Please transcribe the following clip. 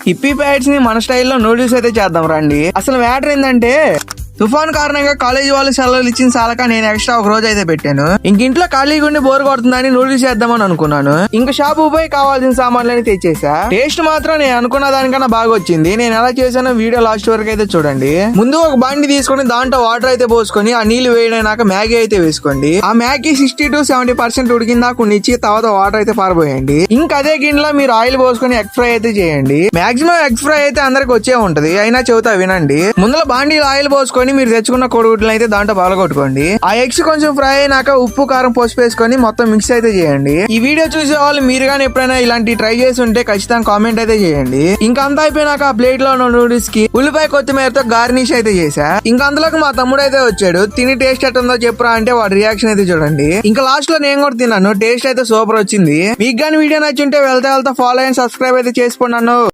Hippie pods ని మన స్టైల్లో నూడిల్స్ అయితే చేద్దాం రండి. అసలు మ్యాటర్ ఏంటంటే తుఫాన్ కారణంగా కాలేజీ వాళ్ళు సెలవులు ఇచ్చిన సాలక నేను ఎక్స్ట్రా ఒక రోజు అయితే పెట్టాను. ఇంట్లో ఖాళీగా ఉండి బోర్ కొడుతుందని నూడిల్స్ చేద్దామని అనుకున్నాను. ఇంకా షాపు పోయి కావాల్సిన సామాన్లని తెచ్చేసా. టేస్ట్ మాత్రం నేను అనుకున్న దానికన్నా బాగా వచ్చింది. నేను ఎలా చేశానో వీడియో లాస్ట్ వరకు అయితే చూడండి. ముందు ఒక బండి తీసుకొని దాంట్లో వాటర్ అయితే పోసుకొని ఆ నీళ్లు వేయడానికి మ్యాగీ అయితే వేసుకోండి. ఆ మ్యాగీ 60 to 70% ఉడికిందా కొనిచ్చి తర్వాత వాటర్ అయితే పారబోయండి. ఇంకా అదే గిన్నెలో మీరు ఆయిల్ పోసుకొని ఎగ్ ఫ్రై అయితే చేయండి. మాక్సిమం ఎగ్ ఫ్రై అయితే అందరికి వచ్చే ఉంటది, అయినా చెబుతా వినండి. ముందులో బాండీలో ఆయిల్ పోసుకొని మీరు తెచ్చుకున్న కోడిగుడ్లు అయితే దాంట్లో పగలగొట్టుకోండి. ఆ ఎగ్స్ కొంచెం ఫ్రై అయినాక ఉప్పు కారం పసుపు వేసుకొని మొత్తం మిక్స్ అయితే చేయండి. ఈ వీడియో చూసే వాళ్ళు మీరు కానీ ఎప్పుడైనా ఇలాంటి ట్రై చేసి ఉంటే ఖచ్చితంగా కామెంట్ అయితే చేయండి. ఇంకా అంతా అయిపోయినాక ఆ ప్లేట్ లో ఉన్న నూడిల్స్ కి ఉల్లిపాయ కొత్తిమీరతో గార్నిష్ అయితే చేసా. ఇంకా అందులోకి మా తమ్ముడు అయితే వచ్చాడు. తిని టేస్ట్ ఎట్టుందో చెప్పురా అంటే వాడి రియాక్షన్ అయితే చూడండి. ఇంకా లాస్ట్ లో నేను కూడా తిన్నాను. టేస్ట్ అయితే సూపర్ వచ్చింది. మీకు కానీ వీడియో నచ్చుంటే వెళ్తా ఫాలో అండ్ సబ్స్క్రైబ్ అయితే చేసుకోండి.